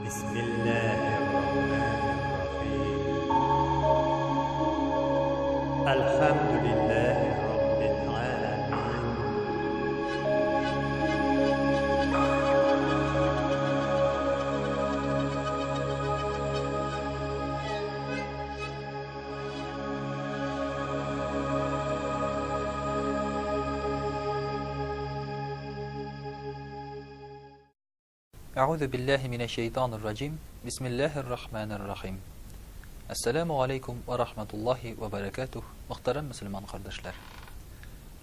بسم الله الرحمن الرحيم الحمد لله رب العالمين Euzu billahi mineşşeytanirracim. Bismillahirrahmanirrahim. Esselamu aleyküm ve rahmetullahi ve berekatuh. Muhterem Müslüman kardeşler.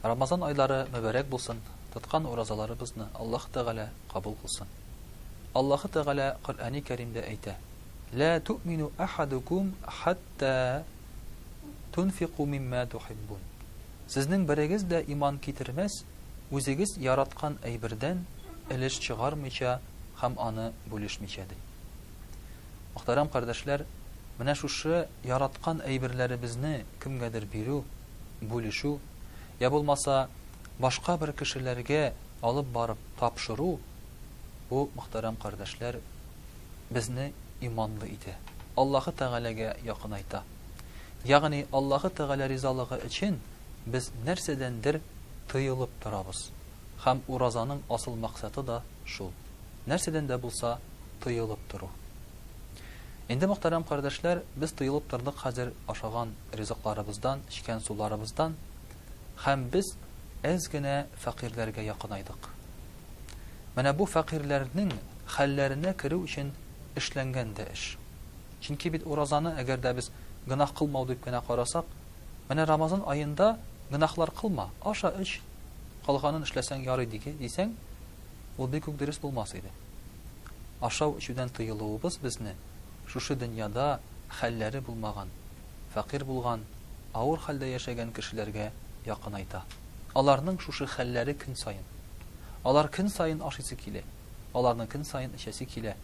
Ramazan ayları mübarek bulsun. Tutkan orazalarımızı Allah Teala kabul kılsın. Allah Teala Kur'an-ı Kerim'de ayta: "La tu'minu ahadukum hatta tunfiqu mimma tuhibbun." Sizning birigiz de iman kitirmez, o'zigiz yaratgan aybirdan ilish chiqarmaycha hem anı bölüşmeyeceğiz. Muhterem kardeşler, mene şuşu yaratkan eybirlerimizni kimgedir biru, bölüşü, ya bulmasa başka bir kişilerge alıp barıp tapşırı, bu muhterem kardeşler bizni imanlı idi. Allah'ı Teala'ya yakın ayta. Yani Allah'ı Teala rizalığı için biz nersedendir tıyılıp durabız. Hem urazanın asıl maksadı da şu. Nerseden de bulsa tıyılıp duru. Endi muhterem kardeşler, biz tıyılıp durduk hazır aşağıdan rızıklarımızdan, içken sularımızdan, hem biz ezgine fakirlerge yakınaydık. Mene bu fakirlerinin hallerine kırı için işlengen de iş. Çünkü bir urazanı eğer de biz günah kılma deyip gene karasak, mene Ramazan ayında günahlar kılma, aşağı iç, kalkanın işlesen yarı diysen, o bir kök dürüst bulmasıydı. Aşağı içüden tıyılığımız bizni şu dünyada halleri bulmagan, fakir bulgan, ağır halde yaşayan kişilerge yakın ayta. Alarının şu halleri kün sayın. Alar kün sayın aşısı kile. Alarının kün sayın işesi kile.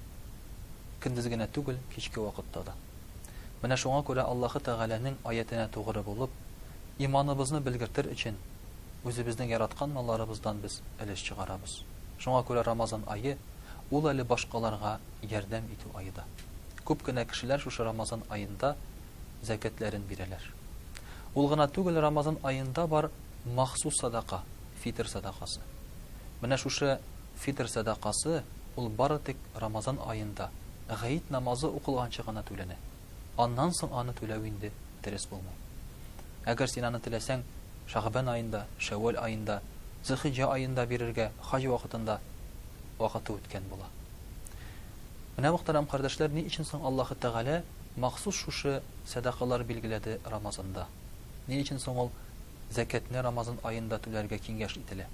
Kündüzgene tügül keşke vakitte da. Mene şuna göre Allah'ı Teala'nın ayetine doğru bulup, imanımızı bilgirtir için, özümüzden yaratkan mallarımızdan biz eliş çıkarabız. Şuna göre Ramazan ayı ul eli başkalarına yardım itu ayıda. Köpkene kişiler şu Ramazan ayında zekatlerin bireler. Ulgına tügül Ramazan ayında var mahsus sadaka, fitr sadakası. Mene şu fitr sadakası ul baratik Ramazan ayında gayet namazı okulgan çıkana tülene. Ondan sonra anı tülevinde teres bulma. Eğer sen anı tülesen Şaban ayında, Şevval ayında, Zilhicce ayında birirge hac vakitinde vakıtı ötken bula. Mene muhterem kardeşler, ne için son Allah'ı Teala mahsus şu sadakalar bilgiledi Ramazan'da? Ne için son ol zekatını Ramazan ayında tülerge kengeş itile?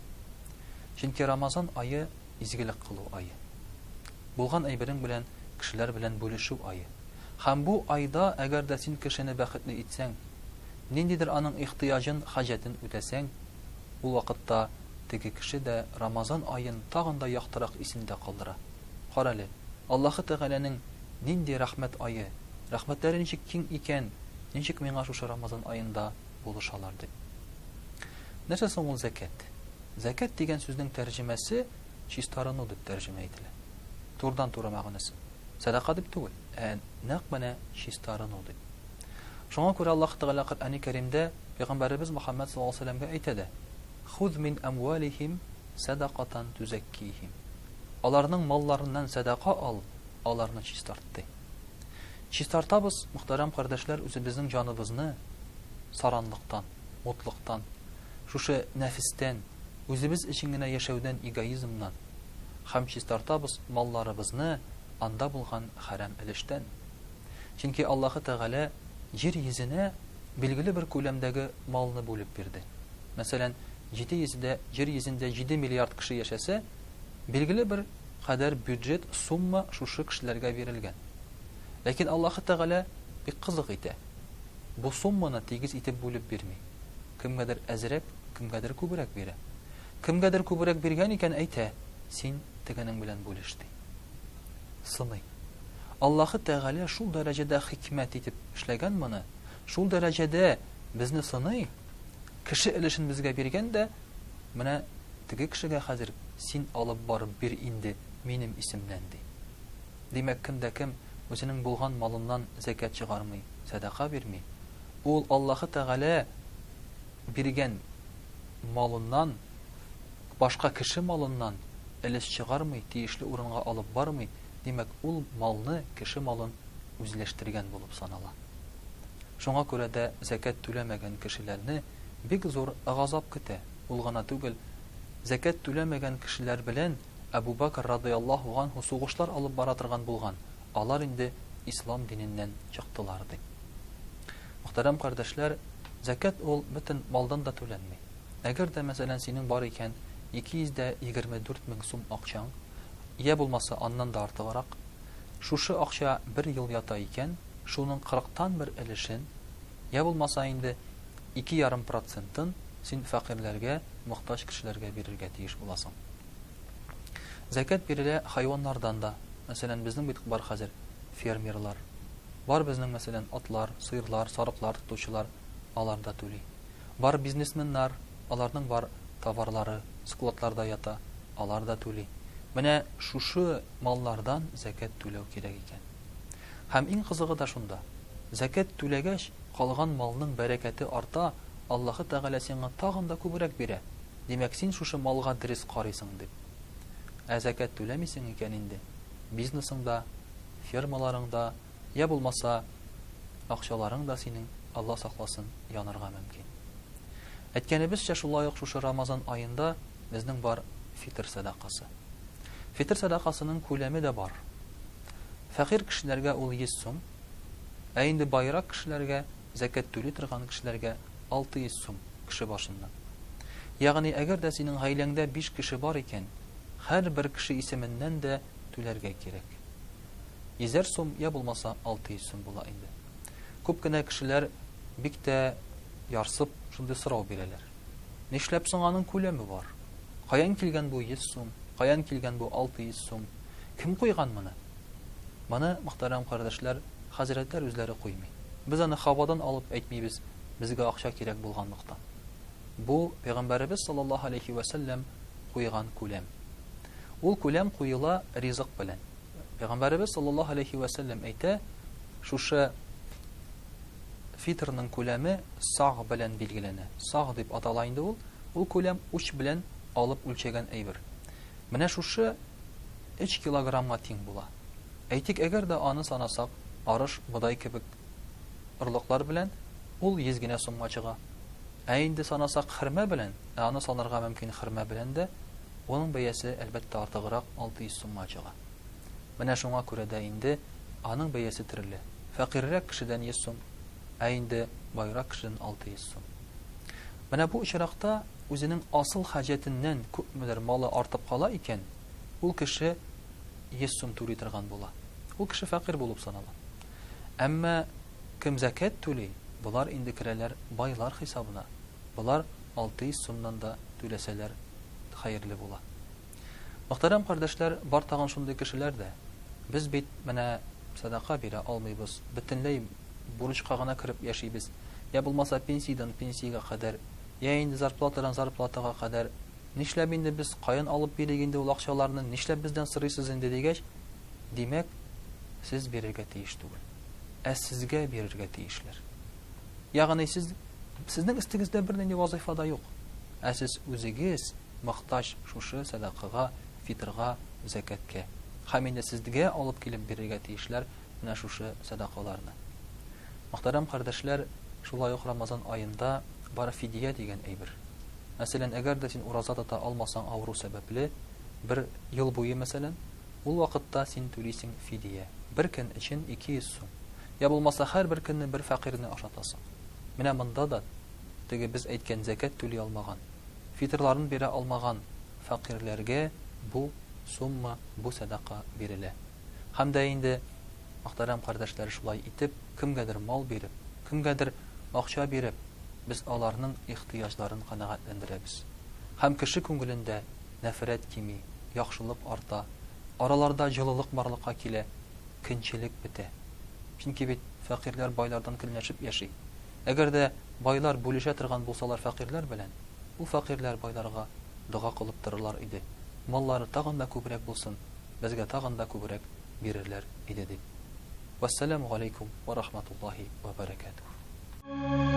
Çünkü Ramazan ayı izgilik kılı ayı. Bulgan aybirin bilen kişiler bilen bölüşü ayı. Hem bu ayda eğer de sen kişini bakitli itsen, nendidir anın ihtiyacın, hacetin ötesen, bu vakitte teki kişi de Ramazan ayın tağında yaktırak isinde kaldıra. Qarali, Allah'ı Teala'nın nindi rahmet ayı, rahmetleri niçik kin iken, niçik mena şu Ramazan ayında buluşalardı. Nese sonul zekat? Zekat degen sözün tercümesi çistarını dip tercüme edilir. Turdan tura mağanası. Sadaka dip tugul. Naqbana çistarını dip. Şuna göre Allah Teala Kur'an-ı Kerim'de Peygamberimiz Muhammed sallallahu aleyhi ve sellem'e aytede: "Khuz min amwalihim sadaqatan tuzakkihim." Alarının mallarından sadaka al, alarını çistarttı. Çistartabız muhterem kardeşler, özümüzün canımızını saranlıktan, mutluluktan, şu nefisten, özümüz içingine yaşauden egoizmdan, hem çistartabız mallarımızı anda bulgan haram ilişten. Çünkü Allah-u Teala yer yüzüne bilgili bir kulemdeki malını bölüp verdi. Mesela yer yüzünde 7 milyar kişi yaşasa, bilgili bir kadar büdjet, summa şu kişilerge verilgen. Lakin Allah-u Teala bir kızık ite. Bu summana tegiz itip bölüp vermey. Kim kadar azrep, kim kadar kuburak vere. Kim kadar kuburak vergen iken ayte, sen tegenin bilen bölüştü. Sınay. Allah-u Teala şu derecede hikmet etip işlegen bana, şu derecede bizni sınay, kişi ilişin bizge bergen de, mene tegi kişiге hazır sen alıp barıp bir indi benim isimlendi. Димәк, кемдә кем үзенең булган малыннан закат чыгармый, садака бирми, ул Аллаһы Тәгалә биргән малыннан, башка кеше малыннан өлеш чыгармый, тиешле урынга алып бармый, димәк, ул малны, кеше малын үзләштергән булып санала. Шуңа күрә дә закат түләмәгән кешеләрне бик зур газап көтә. Ул гына түгел, закат түләмәгән кешеләр белән Әбу Бәкр радиллаһу анһу сугышлар алып бара торган булган. Алар инде ислам диненнән чыктылар ди. Мөхтәрәм кардәшләр, закат ул бөтен малдан да түләнмәй. Әгәр дә мәсәлән синең бар икән 224 мең сум акчаң, я булмаса аннан да артыграк, шушы акча 1 ел ята икән, шуның 40тан бер өлешен, я булмаса инде 2,5%-ын син фәкыйрьләргә, мохтаҗ кешеләргә бирергә тиеш буласың. Закат бирелә хайваннардан да. Мәсәлән, безнең бит бар хәзер фермерлар. Бар безнең мәсәлән атлар, сыерлар, сарыклар тотучылар, алар да түли. Бар бизнесменнар, аларның бар товарлары складларда ята, алар да түли. Менә шушы маллардан закат түләү кирәк икән. Һәм иң кызыгы да шунда. Закат түләгәч, калган малның бәрәкәте арта, Аллаһы Тәгалә сиңа тагын да күбрәк бирә. Димәк, син шушы малга дөрес карыйсың дип. Закат түләмисең икән инде, бизнесыңда, фермаларыңда, я булмаса акчаларың да синең, Алла сакласын, янарга мөмкин. Әйткәнебезчә, шулай ук шушы Рамазан аенда безнең бар фитр садакасы. Фитр садакасының күләме дә бар. Фәкыйрь кешеләргә ул 100 сум, ә инде байрак кешеләргә, закат түли торган кешеләргә 600 сум кеше башыннан. Ягъни, әгәр дә синең гаиләңдә 5 кеше бар икән, һәр бер кеше исеменнән дә түләргә кирәк. 100 сум я булмаса 600 сум була инде. Күп кенә кешеләр бик тә ярсып шундый сорау бирәләр. Нишләп соң аның күләме бар? Каян килгән бу 100 сум? Каян килгән бу 600 сум? Кем куйган моны? Моны, мөхтәрәм кардәшләр, хәзрәтләр үзләре куймый. Без аны хавадан алып әйтмибез, безгә акча кирәк булганлыктан. Бу Пәйгамбәрбез саллаллаһу алейхи ва саллям куйган күләм. Ул күләм куела ризык белән. Пәйгамбәрбез саллаллаһу алейхи ва саллям әйтә, шушы фитрның күләме саг белән билгеләнә. Саг дип атала инде ул. Ул күләм уч белән алып үлчәгән әйбер. Менә шушы 3 килограммга тиң була. Әйтик, әгәр дә аны санасак, арыш, бодай кебек ырлыклар белән ул 100 генә сумга чыга. Ә инде санасак хөрмә белән, аны санарга мөмкин хөрмә белән дә оның бәясе әлбәттә артыграк 600 сумга чыга. Менә шуңа күрә дә инде аның бәясе төрле. Фәкыйррәк кешедән 100 сум, ә инде байрак кешедән 600 сум. Менә бу очракта үзенең асыл хаҗәтеннән күпмедер малы артып кала икән, ул кеше 100 сум түли торган була. Ул кеше фәкыйрь булып санала. Әмма кем закат түли, булар инде керәләр байлар хисабына. Булар 600 сумнан да түләсәләр хәерле була. Мөхтәрәм кардәшләр, бар тагын шундый кешеләр дә. Без бит менә садака бирә алмыйбыз, бөтенләй бурычка гына кирип яшибез. Я булмаса пенсиядан пенсиягә кадәр, я инде зарплатадан зарплатага кадәр. Нишләп инде без каян алып бирик инде ул акчаларны, нишләп бездән сорыйсыз инде дигәч, димәк, сез бирергә тиеш түгел. Ә сезгә бирергә тиешләр. Ягъни сезнең истегездә бернинди вазифа да юк. Ә сез үзегез мохтаҗ шушы садакага, фитрга, закаткә. Һәм инде сезгә алып килеп бирергә тиешләр менә шушы садакаларны. Мөхтәрәм кардәшләр, шулай ук Рамазан аенда бар фидия дигән әйбер. Мәсәлән, әгәр дә син ураза тота алмасаң авыру сәбәпле, бер ел буе мәсәлән, ул вакытта син түлисең фидия. Бер көн өчен 200 сум. Я булмаса һәр бер көнне бер фәкыйрне ашатасың. Менә монда да теге без әйткән закат түли алмаган, фитрларын бирә алмаган фәкыйрләргә бу сумма, бу садака бирелә. Һәм дә инде мөхтәрәм кардәшләр, шулай итеп, кемгәдер мал биреп, кемгәдер акча биреп, без аларның ихтыяҗларын канәгатьләндерәбез. Һәм кеше күңелендә нәфрәт кими, яхшылык арта, араларда җылылык барлыкка килә, кинчелек бетә. Чөнки бит фәкыйрләр байлардан көнләшеп яши. Әгәр дә байлар бүлешә торган булсалар фәкыйрләр белән, ул фәкыйрләр байларга дуга кылып торырлар иде. Маллары тагын да күбрәк булсын, безгә тагын да күбрәк verirler idi. Vesselamu aleykum ve rahmetullahi ve berekatuhu.